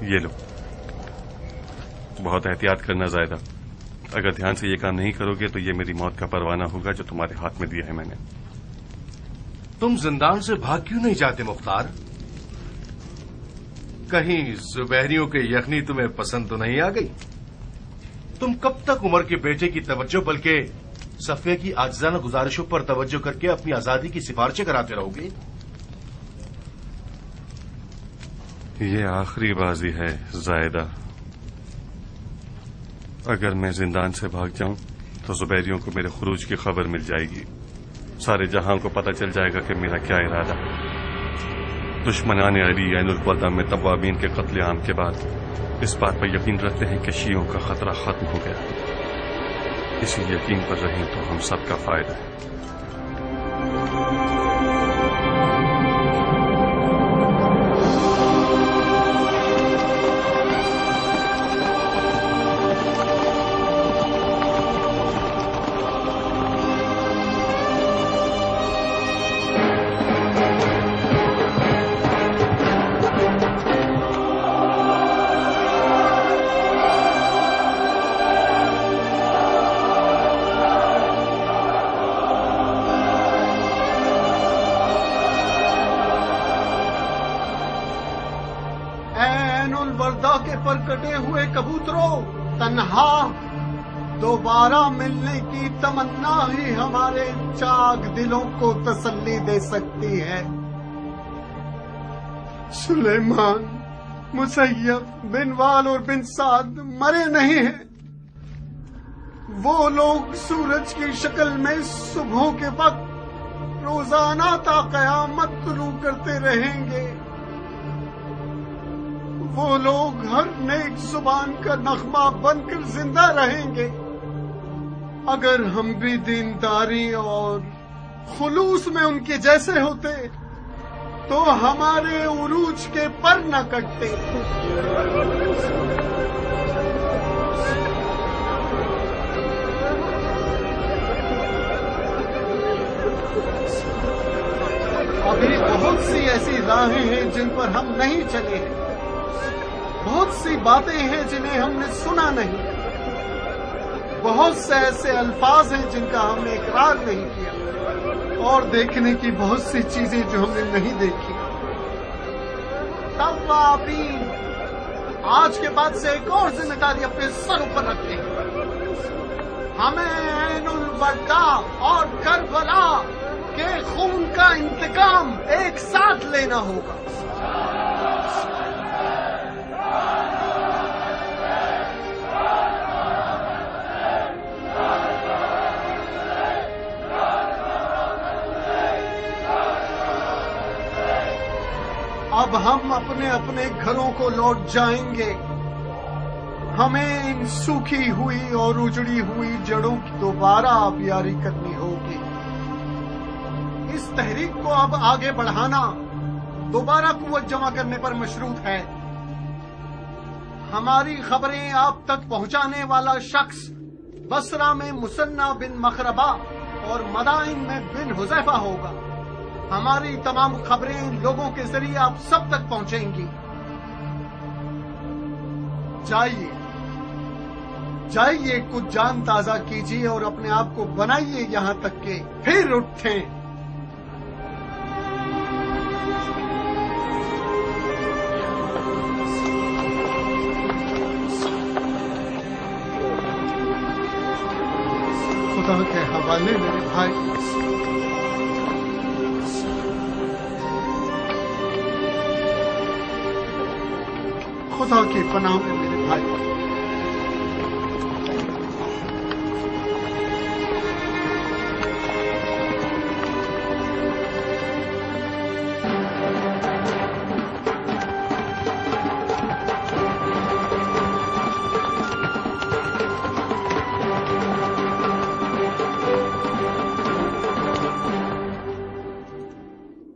یہ لو، بہت احتیاط کرنا زائدہ، اگر دھیان سے یہ کام نہیں کرو گے تو یہ میری موت کا پروانہ ہوگا جو تمہارے ہاتھ میں دیا ہے میں نے۔ تم زندان سے بھاگ کیوں نہیں جاتے مختار؟ کہیں زبیریوں کے یخنی تمہیں پسند تو نہیں آ گئی؟ تم کب تک عمر کے بیٹے کی توجہ بلکہ صفیہ کی عاجزانہ گزارشوں پر توجہ کر کے اپنی آزادی کی سفارشیں کراتے رہو گے؟ یہ آخری بازی ہے زائدہ، اگر میں زندان سے بھاگ جاؤں تو زبیریوں کو میرے خروج کی خبر مل جائے گی، سارے جہاں کو پتہ چل جائے گا کہ میرا کیا ارادہ ہے۔ دشمنان علی عین الوداع میں توابین کے قتل عام کے بعد اس بات پر یقین رکھتے ہیں کہ شیعوں کا خطرہ ختم ہو گیا، اسی یقین پر رہیں تو ہم سب کا فائدہ ہے۔ پر کٹے ہوئے کبوتروں، تنہا دوبارہ ملنے کی تمنا ہی ہمارے چاک دلوں کو تسلی دے سکتی ہے۔ سلیمان، مسیب، بنوال اور بن سعد مرے نہیں ہیں، وہ لوگ سورج کی شکل میں صبح کے وقت روزانہ تا قیامت طلوع کرتے رہیں گے، وہ لوگ ہر نیک زبان کا نغمہ بن کر زندہ رہیں گے۔ اگر ہم بھی دینداری اور خلوص میں ان کے جیسے ہوتے تو ہمارے عروج کے پر نہ کٹتے۔ ابھی بہت سی ایسی راہیں ہیں جن پر ہم نہیں چلے ہیں، بہت سی باتیں ہیں جنہیں ہم نے سنا نہیں، بہت سے ایسے الفاظ ہیں جن کا ہم نے اقرار نہیں کیا، اور دیکھنے کی بہت سی چیزیں جو ہم نے نہیں دیکھی۔ توابین آج کے بعد سے ایک اور ذمہ داری اپنے سروں پر رکھتے ہیں، ہمیں عین الوداع اور کربلا کے خون کا انتقام ایک ساتھ لینا ہوگا۔ اب ہم اپنے اپنے گھروں کو لوٹ جائیں گے، ہمیں ان سوکھی ہوئی اور اجڑی ہوئی جڑوں کی دوبارہ آبیاری کرنی ہوگی۔ اس تحریک کو اب آگے بڑھانا دوبارہ قوت جمع کرنے پر مشروط ہے۔ ہماری خبریں آپ تک پہنچانے والا شخص بصرہ میں مثنی بن مخربہ اور مدائن میں بن حذیفہ ہوگا۔ ہماری تمام خبریں لوگوں کے ذریعے آپ سب تک پہنچیں گی۔ جائیے جائیے، کچھ جان تازہ کیجیے اور اپنے آپ کو بنائیے یہاں تک کہ پھر اٹھیں۔ خدا کے حوالے میرے بھائی، خدا کی پناہ میں میرے بھائی۔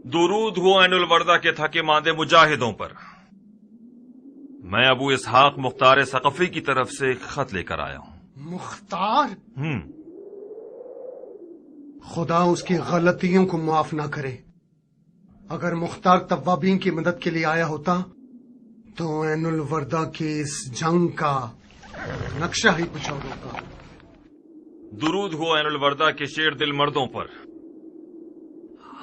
درود ہو عین الوردہ کے تھکے ماندے مجاہدوں پر۔ میں ابو اسحاق مختار ثقفی کی طرف سے ایک خط لے کر آیا ہوں۔ مختار؟ خدا اس کی غلطیوں کو معاف نہ کرے۔ اگر مختار توابین کی مدد کے لیے آیا ہوتا تو عین الوردہ کی اس جنگ کا نقشہ ہی کچھ اور ہوگا۔ درود ہو عین الوردہ کے شیر دل مردوں پر۔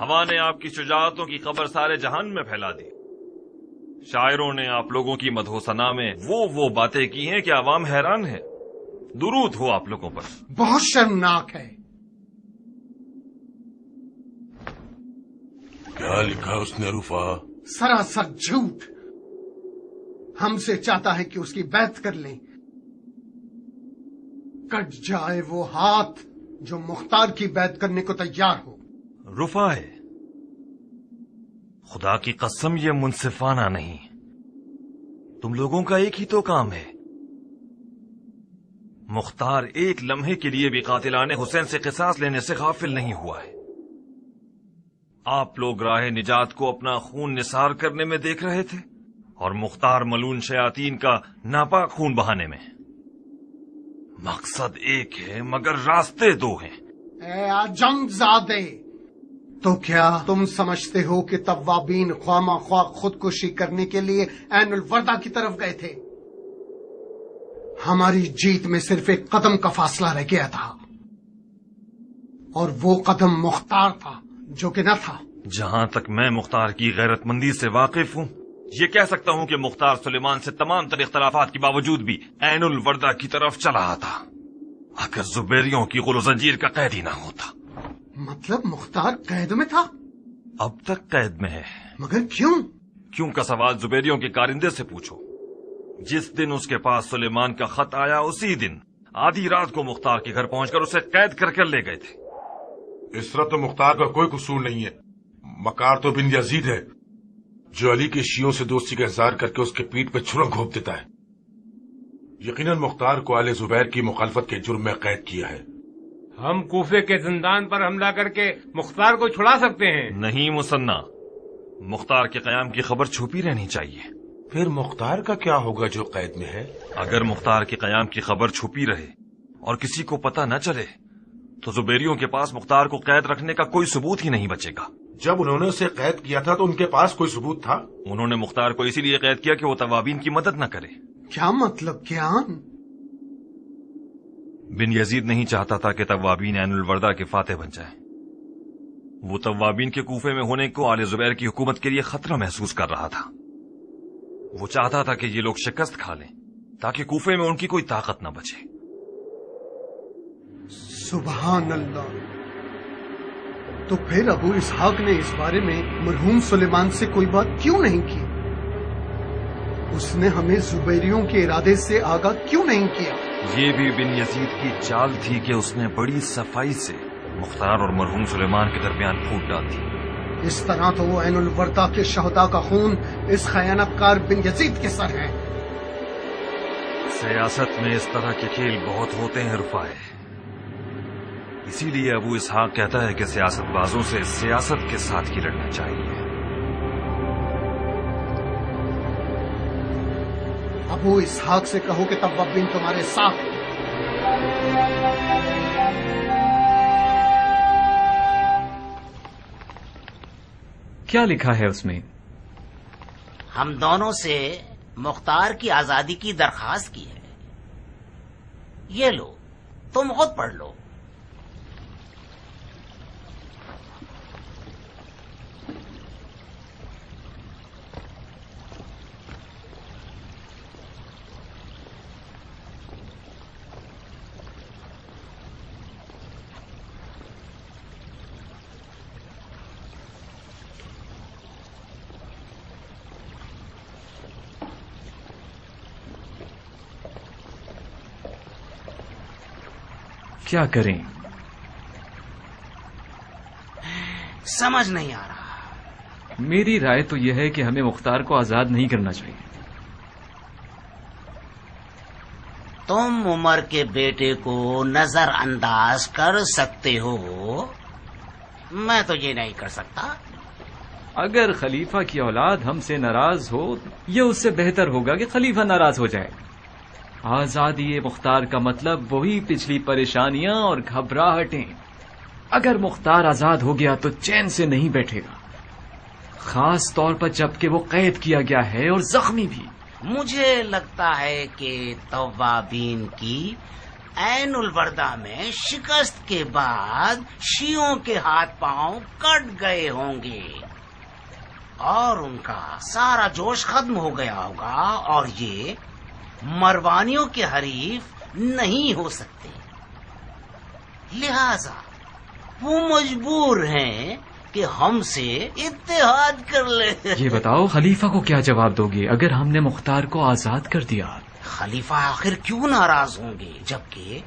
ہوا نے آپ کی شجاعتوں کی خبر سارے جہان میں پھیلا دی۔ شاعروں نے آپ لوگوں کی مدح و ثنا میں وہ باتیں کی ہیں کہ عوام حیران ہے۔ درود ہو آپ لوگوں پر۔ بہت شرمناک ہے۔ کیا لکھا اس نے رفا؟ سراسر جھوٹ۔ ہم سے چاہتا ہے کہ اس کی بیعت کر لیں، کٹ جائے وہ ہاتھ جو مختار کی بیعت کرنے کو تیار ہو۔ رفا ہے، خدا کی قسم یہ منصفانہ نہیں۔ تم لوگوں کا ایک ہی تو کام ہے۔ مختار ایک لمحے کے لیے بھی قاتلان حسین سے قصاص لینے سے غافل نہیں ہوا ہے۔ آپ لوگ راہ نجات کو اپنا خون نثار کرنے میں دیکھ رہے تھے اور مختار ملون شیاطین کا ناپاک خون بہانے میں۔ مقصد ایک ہے مگر راستے دو ہیں۔ اے آجنگ زادے، تو کیا تم سمجھتے ہو کہ توابین خواہ خواہ خودکشی کرنے کے لیے عین الوردہ کی طرف گئے تھے؟ ہماری جیت میں صرف ایک قدم کا فاصلہ رہ گیا تھا، اور وہ قدم مختار تھا جو کہ نہ تھا۔ جہاں تک میں مختار کی غیرت مندی سے واقف ہوں، یہ کہہ سکتا ہوں کہ مختار سلیمان سے تمام تر اختلافات کے باوجود بھی عین الوردہ کی طرف چلا تھا، اگر زبیریوں کی غل و زنجیر کا قید ہی نہ ہوتا۔ مطلب مختار قید میں تھا؟ اب تک قید میں ہے۔ مگر کیوں؟ کیوں کا سوال زبیریوں کے کارندے سے پوچھو۔ جس دن اس کے پاس سلیمان کا خط آیا اسی دن آدھی رات کو مختار کے گھر پہنچ کر اسے قید کر کے لے گئے تھے۔ اس طرح تو مختار کا کوئی قصور نہیں ہے، مکار تو بن یزید ہے جو علی کے شیعوں سے دوستی کا اظہار کر کے اس کے پیٹھ پہ چھرا گھونپ دیتا ہے۔ یقیناً مختار کو آل زبیر کی مخالفت کے جرم میں قید کیا ہے۔ ہم کوفے کے زندان پر حملہ کر کے مختار کو چھڑا سکتے ہیں۔ نہیں مصنع، مختار کے قیام کی خبر چھپی رہنی چاہیے۔ پھر مختار کا کیا ہوگا جو قید میں ہے؟ اگر مختار کے قیام کی خبر چھپی رہے اور کسی کو پتہ نہ چلے تو زبیریوں کے پاس مختار کو قید رکھنے کا کوئی ثبوت ہی نہیں بچے گا۔ جب انہوں نے اسے قید کیا تھا تو ان کے پاس کوئی ثبوت تھا؟ انہوں نے مختار کو اسی لیے قید کیا کہ وہ توابین کی مدد نہ کرے۔ کیا مطلب کیان؟ بن یزید نہیں چاہتا تھا کہ توابین عین الوردہ کے فاتح بن جائیں۔ وہ توابین کے کوفے میں ہونے کو آل زبیر کی حکومت کے لیے خطرہ محسوس کر رہا تھا۔ وہ چاہتا تھا کہ یہ لوگ شکست کھا لیں تاکہ کوفے میں ان کی کوئی طاقت نہ بچے۔ سبحان اللہ! تو پھر ابو اسحاق نے اس بارے میں مرحوم سلیمان سے کوئی بات کیوں نہیں کی؟ اس نے ہمیں زبیریوں کے ارادے سے آگاہ کیوں نہیں کیا؟ یہ بھی بن یزید کی چال تھی کہ اس نے بڑی صفائی سے مختار اور مرحوم سلیمان کے درمیان پھوٹ ڈال دی۔ اس طرح تو وہ عین الوردہ کے شہداء کا خون اس خیانت کار بن یزید کے سر ہے۔ سیاست میں اس طرح کے کھیل بہت ہوتے ہیں رفائے، اسی لیے ابو اسحاق کہتا ہے کہ سیاست بازوں سے سیاست کے ساتھ ہی لڑنا چاہیے۔ ابو اسحاق سے کہو کہ توابین تمہارے ساتھ ہیں۔ کیا لکھا ہے اس میں؟ ہم دونوں سے مختار کی آزادی کی درخواست کی ہے۔ یہ لو، تم خود پڑھ لو۔ کیا کریں؟ سمجھ نہیں آ رہا۔ میری رائے تو یہ ہے کہ ہمیں مختار کو آزاد نہیں کرنا چاہیے۔ تم عمر کے بیٹے کو نظر انداز کر سکتے ہو، میں تو یہ نہیں کر سکتا۔ اگر خلیفہ کی اولاد ہم سے ناراض ہو، یہ اس سے بہتر ہوگا کہ خلیفہ ناراض ہو جائے۔ آزادی مختار کا مطلب وہی پچھلی پریشانیاں اور گھبراہٹیں۔ اگر مختار آزاد ہو گیا تو چین سے نہیں بیٹھے گا، خاص طور پر جب کہ وہ قید کیا گیا ہے اور زخمی بھی۔ مجھے لگتا ہے کہ توابین کی عین البردہ میں شکست کے بعد شیعوں کے ہاتھ پاؤں کٹ گئے ہوں گے اور ان کا سارا جوش ختم ہو گیا ہوگا اور یہ مروانیوں کے حریف نہیں ہو سکتے، لہذا وہ مجبور ہیں کہ ہم سے اتحاد کر لیں۔ یہ بتاؤ خلیفہ کو کیا جواب دو گے اگر ہم نے مختار کو آزاد کر دیا؟ خلیفہ آخر کیوں ناراض ہوں گے جبکہ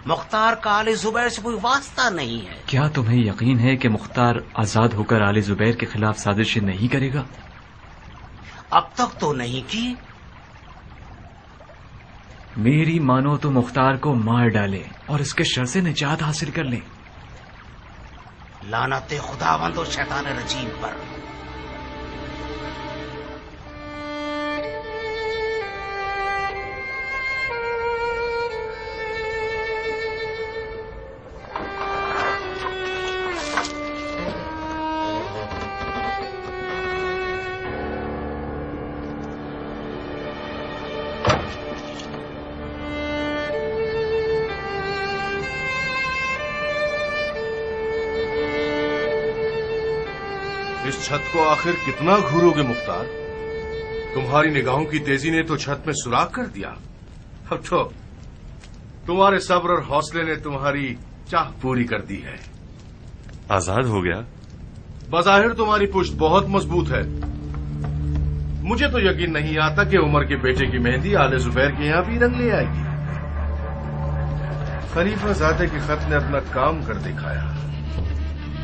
مختار کا آل زبیر سے کوئی واسطہ نہیں ہے؟ کیا تمہیں یقین ہے کہ مختار آزاد ہو کر آل زبیر کے خلاف سازشیں نہیں کرے گا؟ اب تک تو نہیں کی۔ میری مانو تو مختار کو مار ڈالے اور اس کے شر سے نجات حاصل کر لیں۔ لعنت خداوند و شیطان رجیم پر۔ اس چھت کو آخر کتنا گھورو گے مختار؟ تمہاری نگاہوں کی تیزی نے تو چھت میں سوراخ کر دیا، اب تو تمہارے صبر اور حوصلے نے تمہاری چاہ پوری کر دی ہے۔ آزاد ہو گیا؟ بظاہر تمہاری پشت بہت مضبوط ہے، مجھے تو یقین نہیں آتا کہ عمر کے بیٹے کی مہندی آل زبیر کے یہاں بھی رنگ لے آئے گی۔ خلیفہ زادہ کے خط نے اپنا کام کر دکھایا۔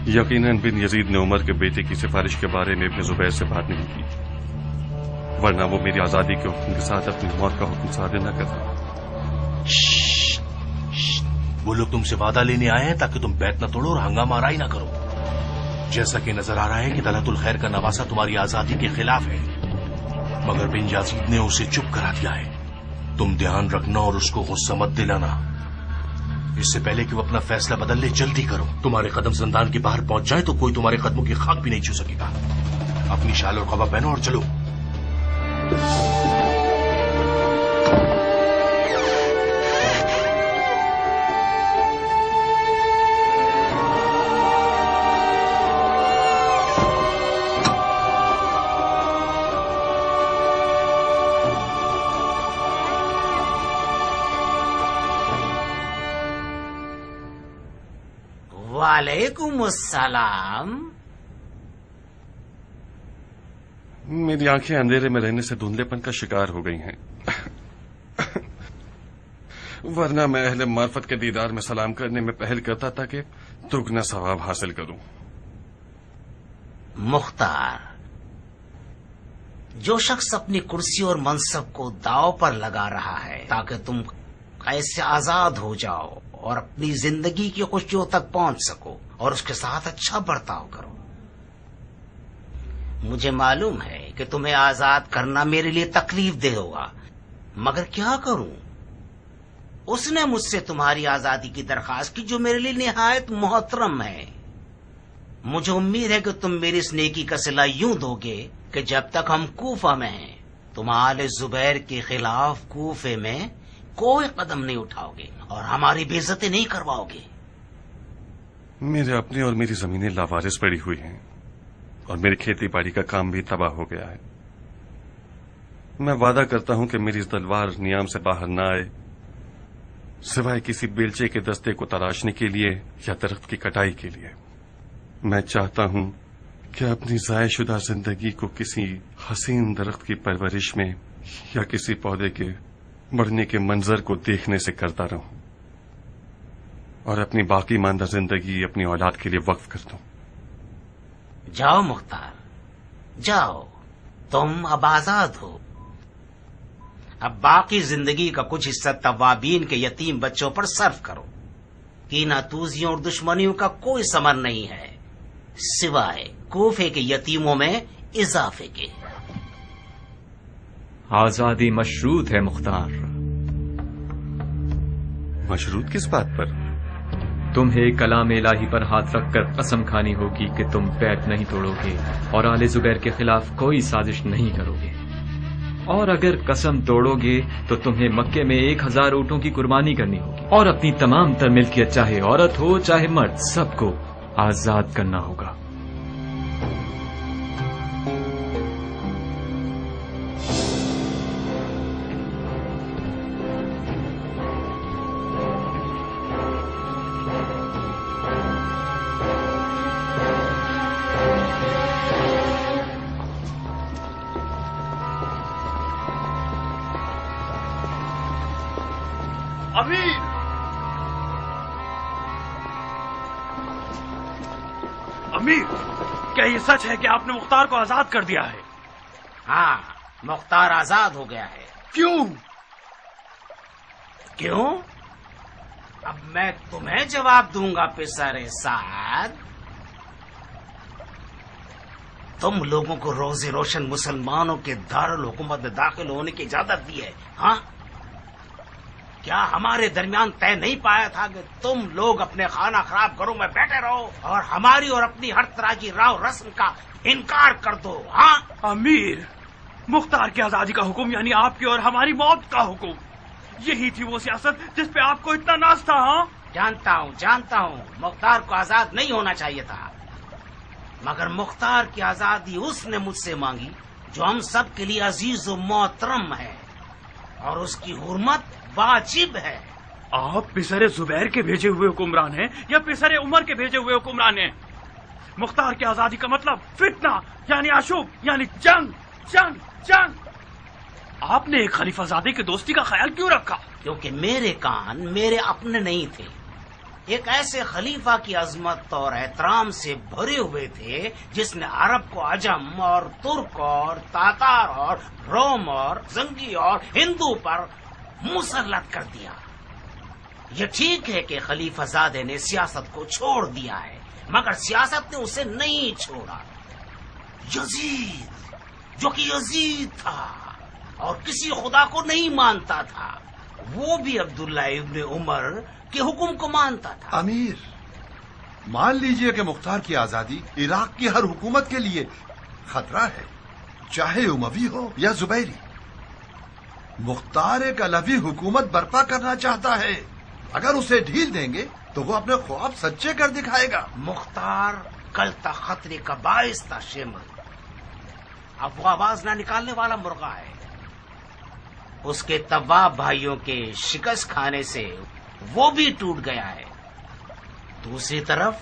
یقیناً بن یزید نے عمر کے بیٹے کی سفارش کے بارے میں ابن زبیر سے بات نہیں کی، ورنہ وہ میری آزادی کے حکم کے ساتھ اپنی موت کا حکم صادر نہ کرتا۔ وہ لوگ تم سے وعدہ لینے آئے ہیں تاکہ تم بیت نہ توڑو اور ہنگامہ آرائی نہ کرو۔ جیسا کہ نظر آ رہا ہے کہ طلعت الخیر کا نواسہ تمہاری آزادی کے خلاف ہے، مگر بن یزید نے اسے چپ کرا دیا ہے۔ تم دھیان رکھنا اور اس کو غصہ مت دلانا، اس سے پہلے کہ وہ اپنا فیصلہ بدل لے جلدی کرو۔ تمہارے قدم زندان کے باہر پہنچ جائے تو کوئی تمہارے قدموں کی خاک بھی نہیں چھو سکے گا۔ اپنی شال اور قبا پہنو اور چلو۔ وعلیکم السلام۔ میری آنکھیں اندھیرے میں رہنے سے دھندلے پن کا شکار ہو گئی ہیں، ورنہ میں اہل معرفت کے دیدار میں سلام کرنے میں پہل کرتا تھا کہ دگنا ثواب حاصل کروں۔ مختار، جو شخص اپنی کرسی اور منصب کو داؤ پر لگا رہا ہے تاکہ تم ایسے آزاد ہو جاؤ اور اپنی زندگی کی خوشیوں تک پہنچ سکو اور اس کے ساتھ اچھا برتاؤ کرو، مجھے معلوم ہے کہ تمہیں آزاد کرنا میرے لیے تکلیف دہ ہوگا، مگر کیا کروں؟ اس نے مجھ سے تمہاری آزادی کی درخواست کی جو میرے لیے نہایت محترم ہے۔ مجھے امید ہے کہ تم میری اس نیکی کا صلہ یوں دو گے کہ جب تک ہم کوفہ میں ہیں تم آل زبیر کے خلاف کوفے میں کوئی قدم نہیں اٹھاؤ گے اور ہماری بے عزتی نہیں کرواؤ گے۔ میرے اپنے اور میری زمینیں لاوارث پڑی ہوئی ہیں اور میری کھیتی باڑی کا کام بھی تباہ ہو گیا ہے۔ میں وعدہ کرتا ہوں کہ میری اس تلوار نیام سے باہر نہ آئے سوائے کسی بیلچے کے دستے کو تراشنے کے لیے یا درخت کی کٹائی کے لیے۔ میں چاہتا ہوں کہ اپنی ضائع شدہ زندگی کو کسی حسین درخت کی پرورش میں یا کسی پودے کے بڑھنے کے منظر کو دیکھنے سے کرتا رہوں اور اپنی باقی ماندہ زندگی اپنی اولاد کے لیے وقف کر دوں۔ جاؤ مختار، جاؤ، تم اب آزاد ہو۔ اب باقی زندگی کا کچھ حصہ توابین کے یتیم بچوں پر صرف کرو۔ کینہ توزیوں اور دشمنیوں کا کوئی ثمر نہیں ہے سوائے کوفے کے یتیموں میں اضافے کے۔ آزادی مشروط ہے مختار۔ مشروط کس بات پر؟ تمہیں کلام الہی پر ہاتھ رکھ کر قسم کھانی ہوگی کہ تم بیعت نہیں توڑو گے اور آل زبیر کے خلاف کوئی سازش نہیں کرو گے۔ اور اگر قسم توڑو گے تو تمہیں مکے میں 1000 اونٹوں کی قربانی کرنی ہوگی اور اپنی تمام تر ملکیت چاہے عورت ہو چاہے مرد سب کو آزاد کرنا ہوگا۔ امیر، کیا یہ سچ ہے کہ آپ نے مختار کو آزاد کر دیا ہے؟ ہاں، مختار آزاد ہو گیا ہے۔ کیوں؟ کیوں؟ اب میں تمہیں جواب دوں گا پسر سعد۔ تم لوگوں کو روز روشن مسلمانوں کے دارالحکومت میں داخل ہونے کی اجازت دی ہے، ہاں؟ کیا ہمارے درمیان طے نہیں پایا تھا کہ تم لوگ اپنے خانہ خراب گھروں میں بیٹھے رہو اور ہماری اور اپنی ہر طرح کی راو رسم کا انکار کر دو، ہاں؟ امیر، مختار کی آزادی کا حکم یعنی آپ کی اور ہماری موت کا حکم، یہی تھی وہ سیاست جس پہ آپ کو اتنا ناز تھا، ہاں؟ جانتا ہوں مختار کو آزاد نہیں ہونا چاہیے تھا، مگر مختار کی آزادی اس نے مجھ سے مانگی جو ہم سب کے لیے عزیز و محترم ہے، اور اس کی حرمت واجب ہے۔ آپ پسر زبیر کے بھیجے ہوئے حکمران ہیں یا پسر عمر کے بھیجے ہوئے حکمران ہیں؟ مختار کی آزادی کا مطلب فتنہ یعنی آشوب یعنی جنگ۔ آپ نے ایک خلیفہ زادے کی دوستی کا خیال کیوں رکھا؟ کیونکہ میرے کان میرے اپنے نہیں تھے، ایک ایسے خلیفہ کی عظمت اور احترام سے بھرے ہوئے تھے جس نے عرب کو عجم اور ترک اور تاتار اور روم اور زنگی اور ہندو پر مسلط کر دیا۔ یہ ٹھیک ہے کہ خلیفہ زادے نے سیاست کو چھوڑ دیا ہے، مگر سیاست نے اسے نہیں چھوڑا۔ یزید، جو کہ یزید تھا اور کسی خدا کو نہیں مانتا تھا، وہ بھی عبداللہ ابن عمر کے حکم کو مانتا تھا۔ امیر، مان لیجئے کہ مختار کی آزادی عراق کی ہر حکومت کے لیے خطرہ ہے، چاہے اموی ہو یا زبیری۔ مختار ایک علوی حکومت برپا کرنا چاہتا ہے، اگر اسے ڈھیل دیں گے تو وہ اپنے خواب سچے کر دکھائے گا۔ مختار کل تک خطرے کا باعث تھا شیمل، اب وہ آواز نہ نکالنے والا مرغا ہے۔ اس کے طواب بھائیوں کے شکست کھانے سے وہ بھی ٹوٹ گیا ہے۔ دوسری طرف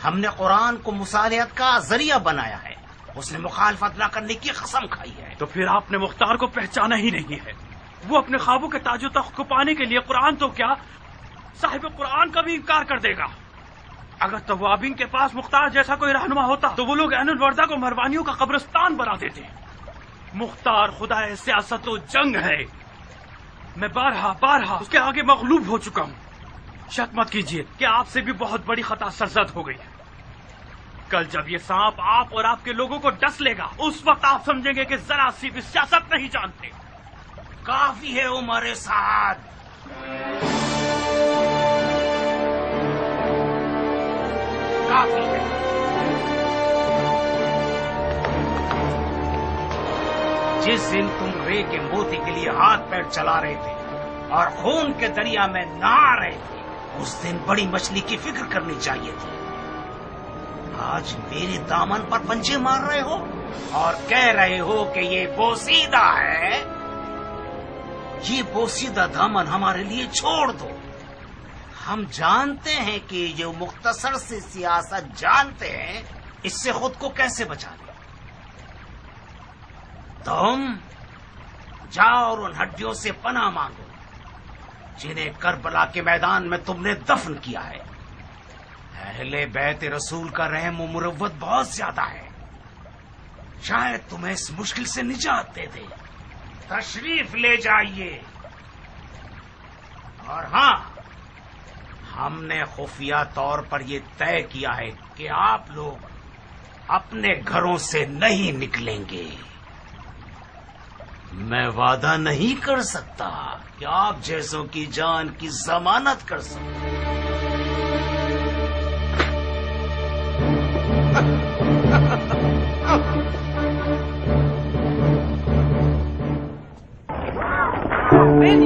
ہم نے قرآن کو مصالحت کا ذریعہ بنایا ہے، اس نے مخالفت نہ کرنے کی قسم کھائی ہے۔ تو پھر آپ نے مختار کو پہچانا ہی نہیں ہے۔ وہ اپنے خوابوں کے تاج و تخت کو پانے کے لیے قرآن تو کیا صاحب قرآن کا بھی انکار کر دے گا۔ اگر توابین کے پاس مختار جیسا کوئی رہنما ہوتا تو وہ لوگ عین الوردہ کو مہربانیوں کا قبرستان بنا دیتے۔ مختار خدا سیاست و جنگ ہے، میں بارہا اس کے آگے مغلوب ہو چکا ہوں۔ شک مت کیجیے کہ آپ سے بھی بہت بڑی خطا سرزد ہو گئی ہے۔ کل جب یہ سانپ آپ اور آپ کے لوگوں کو ڈس لے گا، اس وقت آپ سمجھیں گے کہ ذرا سی بھی سیاست نہیں جانتے۔ کافی ہے عمر سعد، کافی ہے۔ جس دن تم رے کے موتی کے لیے ہاتھ پیر چلا رہے تھے اور خون کے دریا میں نہا رہے تھے، اس دن بڑی مچھلی کی فکر کرنی چاہیے تھی۔ آج میرے دامن پر پنجے مار رہے ہو اور کہہ رہے ہو کہ یہ بوسیدہ ہے۔ یہ بوسیدہ دامن ہمارے لیے چھوڑ دو۔ ہم جانتے ہیں کہ جو مختصر سی سیاست جانتے ہیں، اس سے خود کو کیسے بچا لیں۔ تم جاؤ اور ان ہڈیوں سے پناہ مانگو جنہیں کربلا کے میدان میں تم نے دفن کیا ہے۔ اہل بیت رسول کا رحم و مروت بہت زیادہ ہے، شاید تمہیں اس مشکل سے نجات دے دے۔ تشریف لے جائیے۔ اور ہاں، ہم نے خفیہ طور پر یہ طے کیا ہے کہ آپ لوگ اپنے گھروں سے نہیں نکلیں گے۔ میں وعدہ نہیں کر سکتا کہ آپ جیسوں کی جان کی ضمانت کر سکوں۔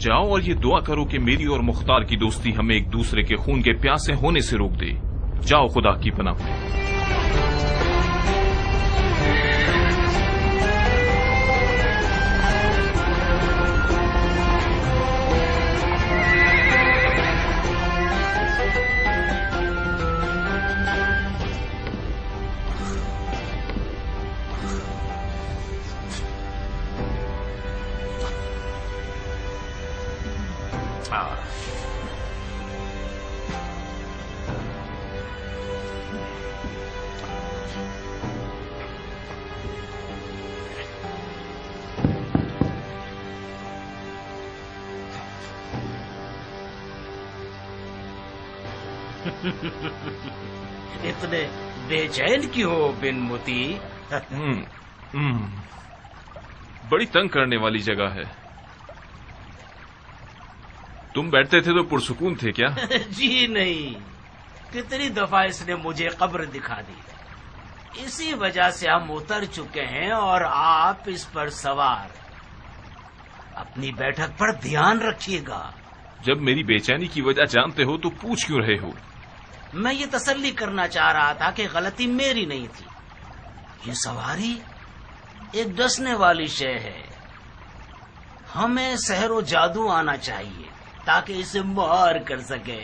جاؤ اور یہ دعا کرو کہ میری اور مختار کی دوستی ہمیں ایک دوسرے کے خون کے پیاسے ہونے سے روک دے. جاؤ خدا کی پناہ میں. اتنے بے چین کیوں ہو بن موتی؟ بڑی تنگ کرنے والی جگہ ہے. تم بیٹھتے تھے تو پرسکون تھے کیا؟ جی نہیں، کتنی دفعہ اس نے مجھے قبر دکھا دی. اسی وجہ سے ہم اتر چکے ہیں اور آپ اس پر سوار. اپنی بیٹھک پر دھیان رکھیے گا. جب میری بے چینی کی وجہ جانتے ہو تو پوچھ کیوں رہے ہو؟ میں یہ تسلی کرنا چاہ رہا تھا کہ غلطی میری نہیں تھی. یہ سواری ایک ڈسنے والی شے ہے. ہمیں سحر و جادو آنا چاہیے تاکہ اسے مہار کر سکے.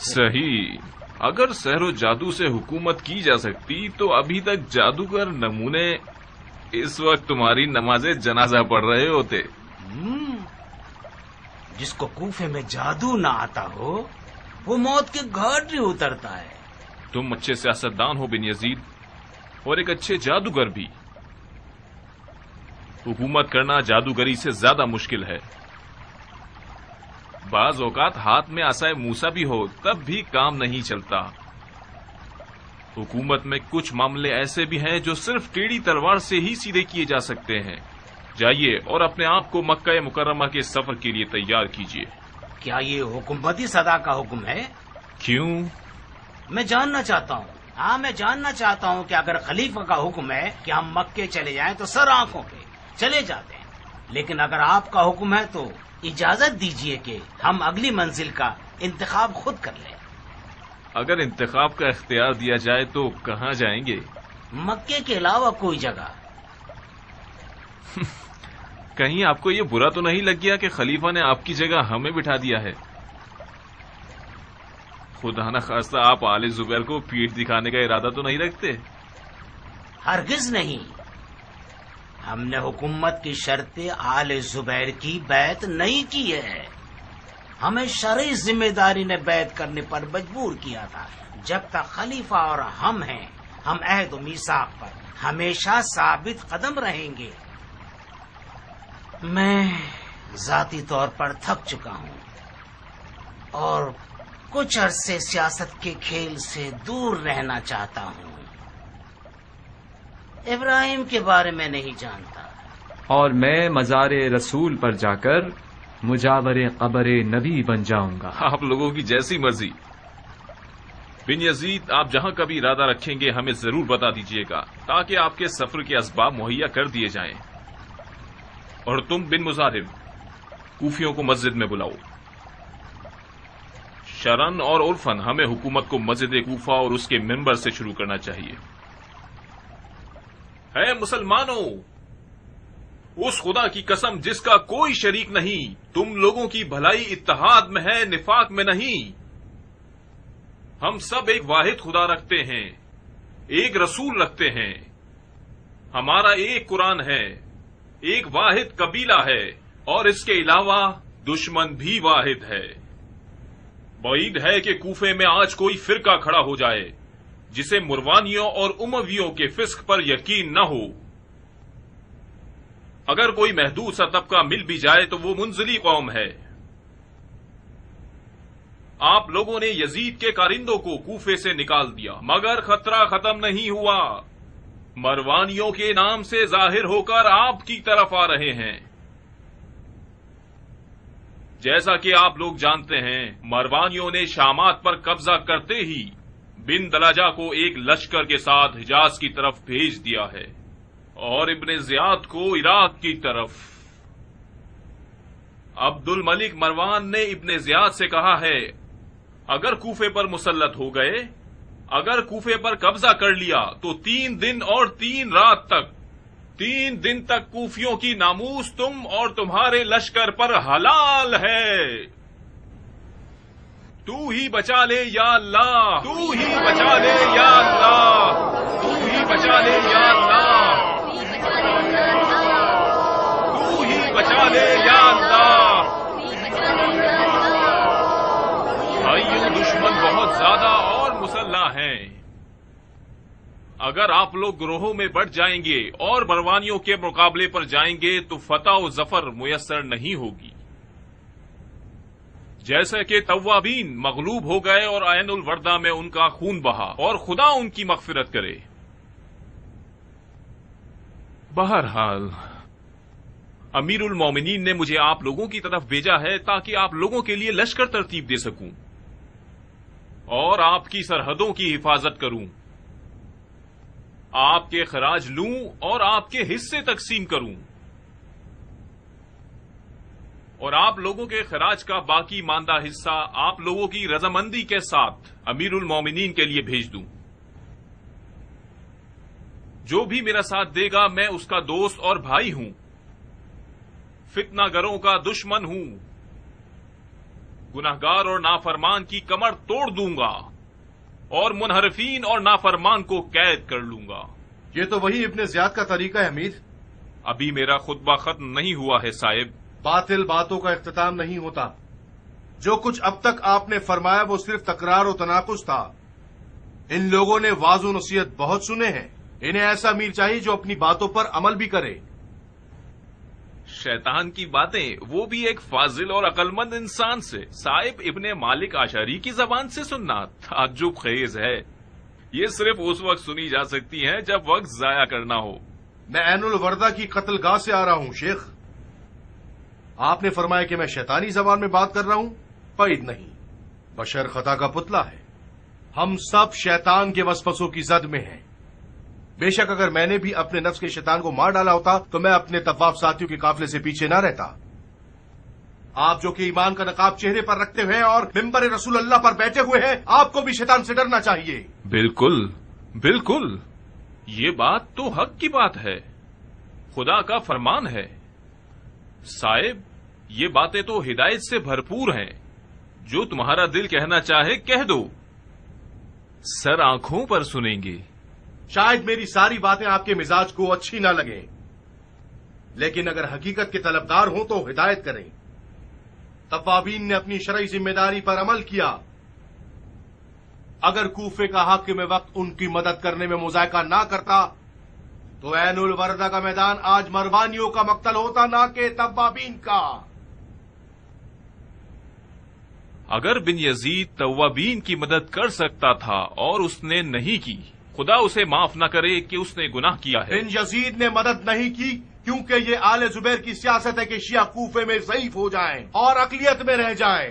صحیح. اگر سحر و جادو سے حکومت کی جا سکتی تو ابھی تک جادوگر نمونے اس وقت تمہاری نماز جنازہ پڑھ رہے ہوتے. جس کو کوفے میں جادو نہ آتا ہو وہ موت کے گھاٹ ہی اترتا ہے. تم اچھے سیاستدان ہو بن یزید اور ایک اچھے جادوگر بھی. حکومت کرنا جادوگری سے زیادہ مشکل ہے. بعض اوقات ہاتھ میں عصائے موسیٰ بھی ہو تب بھی کام نہیں چلتا. حکومت میں کچھ معاملے ایسے بھی ہیں جو صرف ٹیڑھی تلوار سے ہی سیدھے کیے جا سکتے ہیں. جائیے اور اپنے آپ کو مکہ مکرمہ کے سفر کے لیے تیار کیجیے. کیا یہ حکومتی صدا کا حکم ہے؟ کیوں؟ میں جاننا چاہتا ہوں. ہاں، میں جاننا چاہتا ہوں کہ اگر خلیفہ کا حکم ہے کہ ہم مکے چلے جائیں تو سر آنکھوں پہ چلے جاتے ہیں، لیکن اگر آپ کا حکم ہے تو اجازت دیجیے کہ ہم اگلی منزل کا انتخاب خود کر لیں. اگر انتخاب کا اختیار دیا جائے تو کہاں جائیں گے؟ مکے کے علاوہ کوئی جگہ. کہیں آپ کو یہ برا تو نہیں لگ گیا کہ خلیفہ نے آپ کی جگہ ہمیں بٹھا دیا ہے؟ خدا نہ خواستہ آپ آل زبیر کو پیٹھ دکھانے کا ارادہ تو نہیں رکھتے؟ ہرگز نہیں. ہم نے حکومت کی شرط آل زبیر کی بیعت نہیں کی ہے. ہمیں شرعی ذمہ داری نے بیعت کرنے پر مجبور کیا تھا. جب تک خلیفہ اور ہم ہیں ہم عہد و میثاق پر ہمیشہ ثابت قدم رہیں گے. میں ذاتی طور پر تھک چکا ہوں اور کچھ عرصے سیاست کے کھیل سے دور رہنا چاہتا ہوں. ابراہیم کے بارے میں نہیں جانتا. اور میں مزار رسول پر جا کر مجاور قبر نبی بن جاؤں گا. آپ لوگوں کی جیسی مرضی. بن یزید، آپ جہاں کبھی ارادہ رکھیں گے ہمیں ضرور بتا دیجیے گا تاکہ آپ کے سفر کے اسباب مہیا کر دیے جائیں. اور تم بن مزاحم، کوفیوں کو مسجد میں بلاؤ. شرن اور عرفن، ہمیں حکومت کو مسجد کوفہ اور اس کے ممبر سے شروع کرنا چاہیے. اے مسلمانوں، اس خدا کی قسم جس کا کوئی شریک نہیں، تم لوگوں کی بھلائی اتحاد میں ہے، نفاق میں نہیں. ہم سب ایک واحد خدا رکھتے ہیں، ایک رسول رکھتے ہیں. ہمارا ایک قرآن ہے، ایک واحد قبیلہ ہے، اور اس کے علاوہ دشمن بھی واحد ہے. بعید ہے کہ کوفے میں آج کوئی فرقہ کھڑا ہو جائے جسے مروانیوں اور امویوں کے فسق پر یقین نہ ہو. اگر کوئی محدود سا طبقہ مل بھی جائے تو وہ منزلی قوم ہے. آپ لوگوں نے یزید کے کارندوں کو کوفے سے نکال دیا مگر خطرہ ختم نہیں ہوا. مروانیوں کے نام سے ظاہر ہو کر آپ کی طرف آ رہے ہیں. جیسا کہ آپ لوگ جانتے ہیں، مروانیوں نے شامات پر قبضہ کرتے ہی بن دلاجہ کو ایک لشکر کے ساتھ حجاز کی طرف بھیج دیا ہے اور ابن زیاد کو عراق کی طرف. عبد الملک مروان نے ابن زیاد سے کہا ہے اگر کوفے پر مسلط ہو گئے، اگر کوفے پر قبضہ کر لیا تو 3 دن اور 3 رات تک، 3 دن تک کوفیوں کی ناموس تم اور تمہارے لشکر پر حلال ہے۔ تو ہی بچا لے یا اللہ، تو ہی بچا لے یا اللہ، تو ہی بچا لے یا اللہ، تو ہی بچا لے یا اللہ۔ بھائیوں، دشمن بہت زیادہ اور مسلح ہیں۔ اگر آپ لوگ گروہوں میں بٹ جائیں گے اور بروانیوں کے مقابلے پر جائیں گے تو فتح و ظفر میسر نہیں ہوگی۔ جیسے کہ توابین مغلوب ہو گئے اور عین الوردہ میں ان کا خون بہا، اور خدا ان کی مغفرت کرے۔ بہرحال امیر المومنین نے مجھے آپ لوگوں کی طرف بھیجا ہے تاکہ آپ لوگوں کے لیے لشکر ترتیب دے سکوں اور آپ کی سرحدوں کی حفاظت کروں، آپ کے خراج لوں اور آپ کے حصے تقسیم کروں، اور آپ لوگوں کے خراج کا باقی ماندہ حصہ آپ لوگوں کی رضامندی کے ساتھ امیر المومنین کے لیے بھیج دوں۔ جو بھی میرا ساتھ دے گا میں اس کا دوست اور بھائی ہوں، فتنہ گروں کا دشمن ہوں، گناہگار اور نافرمان کی کمر توڑ دوں گا اور منحرفین اور نافرمان کو قید کر لوں گا۔ یہ تو وہی ابن زیاد کا طریقہ ہے امیر۔ ابھی میرا خطبہ ختم نہیں ہوا ہے صاحب۔ باطل باتوں کا اختتام نہیں ہوتا۔ جو کچھ اب تک آپ نے فرمایا وہ صرف تکرار و تناقض تھا۔ ان لوگوں نے واعظ و نصیحت بہت سنے ہیں، انہیں ایسا امیر چاہیے جو اپنی باتوں پر عمل بھی کرے۔ شیطان کی باتیں، وہ بھی ایک فاضل اور عقل مند انسان سے، صاحب ابن مالک اشعری کی زبان سے سننا تعجب خیز ہے۔ یہ صرف اس وقت سنی جا سکتی ہیں جب وقت ضائع کرنا ہو۔ میں عین الوردہ کی قتل گاہ سے آ رہا ہوں شیخ۔ آپ نے فرمایا کہ میں شیطانی زبان میں بات کر رہا ہوں؟ بعید نہیں، بشر خطا کا پتلا ہے۔ ہم سب شیطان کے وسوسوں کی زد میں ہیں۔ بے شک اگر میں نے بھی اپنے نفس کے شیطان کو مار ڈالا ہوتا تو میں اپنے طواف ساتھیوں کے قافلے سے پیچھے نہ رہتا۔ آپ جو کہ ایمان کا نقاب چہرے پر رکھتے ہوئے اور ممبر رسول اللہ پر بیٹھے ہوئے ہیں، آپ کو بھی شیطان سے ڈرنا چاہیے۔ بالکل بالکل، یہ بات تو حق کی بات ہے، خدا کا فرمان ہے۔ صاحب یہ باتیں تو ہدایت سے بھرپور ہیں، جو تمہارا دل کہنا چاہے کہہ دو، سر آنکھوں پر سنیں گے۔ شاید میری ساری باتیں آپ کے مزاج کو اچھی نہ لگیں، لیکن اگر حقیقت کے طلبگار ہوں تو ہدایت کریں۔ توابین نے اپنی شرعی ذمہ داری پر عمل کیا۔ اگر کوفے کا حاکم وقت ان کی مدد کرنے میں مذائقہ نہ کرتا تو عین الوردہ کا میدان آج مروانیوں کا مقتل ہوتا، نہ کہ توابین کا۔ اگر بن یزید توابین کی مدد کر سکتا تھا اور اس نے نہیں کی، خدا اسے معاف نہ کرے کہ اس نے گناہ کیا ہے۔ بن یزید نے مدد نہیں کی کیونکہ یہ آل زبیر کی سیاست ہے کہ شیعہ کوفے میں ضعیف ہو جائیں اور اقلیت میں رہ جائیں۔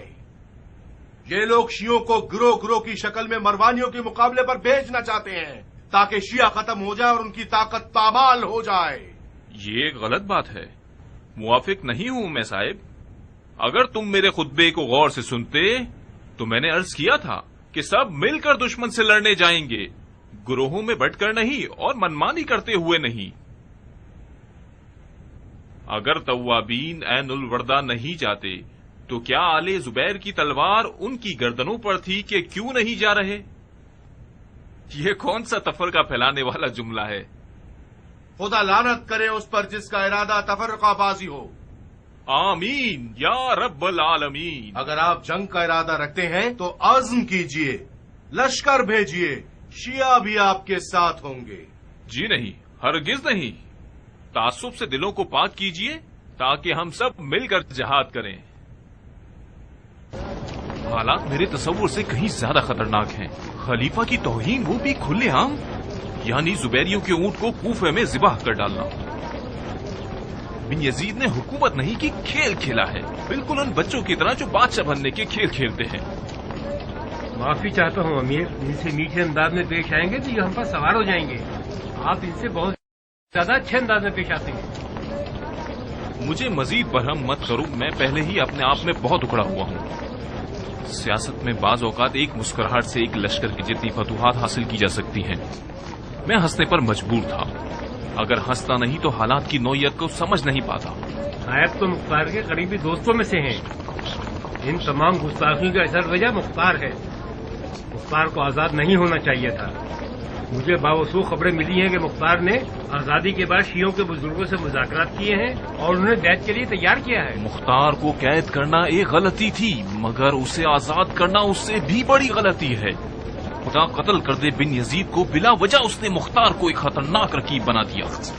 یہ لوگ شیعوں کو گروہ گروہ کی شکل میں مروانیوں کے مقابلے پر بھیجنا چاہتے ہیں تاکہ شیعہ ختم ہو جائے اور ان کی طاقت پامال ہو جائے۔ یہ ایک غلط بات ہے، موافق نہیں ہوں میں صاحب۔ اگر تم میرے خطبے کو غور سے سنتے تو میں نے عرض کیا تھا کہ سب مل کر دشمن سے لڑنے جائیں گے، گروہوں میں بٹ کر نہیں اور منمانی کرتے ہوئے نہیں۔ اگر توابین عین الوردہ نہیں جاتے تو کیا آل زبیر کی تلوار ان کی گردنوں پر تھی کہ کیوں نہیں جا رہے؟ یہ کون سا تفرقہ پھیلانے والا جملہ ہے؟ خدا لعنت کرے اس پر جس کا ارادہ تفرقہ بازی ہو۔ آمین یا رب العالمین۔ اگر آپ جنگ کا ارادہ رکھتے ہیں تو عزم کیجئے، لشکر بھیجئے، شیعہ بھی آپ کے ساتھ ہوں گے۔ جی نہیں، ہرگز نہیں۔ تعصب سے دلوں کو پاک کیجئے تاکہ ہم سب مل کر جہاد کریں۔ حالات میرے تصور سے کہیں زیادہ خطرناک ہیں۔ خلیفہ کی توہین، وہ بھی کھلے عام، یعنی زبیریوں کے اونٹ کو کوفے میں ذبح کر ڈالنا۔ بن یزید نے حکومت نہیں کی، کھیل کھیلا ہے، بالکل ان بچوں کی طرح جو بادشاہ بننے کے کھیل کھیلتے ہیں۔ معافی چاہتا ہوں امیر، ان سے میٹھے انداز میں پیش آئیں گے تو یہ ہم پر سوار ہو جائیں گے۔ آپ ان سے بہت زیادہ اچھے انداز میں پیش آتے ہیں۔ مجھے مزید برہم مت کرو، میں پہلے ہی اپنے آپ میں بہت اکڑا ہوا ہوں۔ سیاست میں بعض اوقات ایک مسکراہٹ سے ایک لشکر کی جتنی فتوحات حاصل کی جا سکتی ہیں۔ میں ہنسنے پر مجبور تھا، اگر ہنستا نہیں تو حالات کی نوعیت کو سمجھ نہیں پاتا۔ صاحب تو مختار کے قریبی دوستوں میں سے ہیں، ان تمام گستاخیوں کا اثر وجہ مختار ہے۔ مختار کو آزاد نہیں ہونا چاہیے تھا۔ مجھے باوثوق خبریں ملی ہیں کہ مختار نے آزادی کے بعد شیعوں کے بزرگوں سے مذاکرات کیے ہیں اور انہیں بیعت کے لیے تیار کیا ہے۔ مختار کو قید کرنا ایک غلطی تھی، مگر اسے آزاد کرنا اس سے بھی بڑی غلطی ہے۔ خدا قتل کر دے بن یزید کو، بلا وجہ اس نے مختار کو ایک خطرناک رقیب بنا دیا۔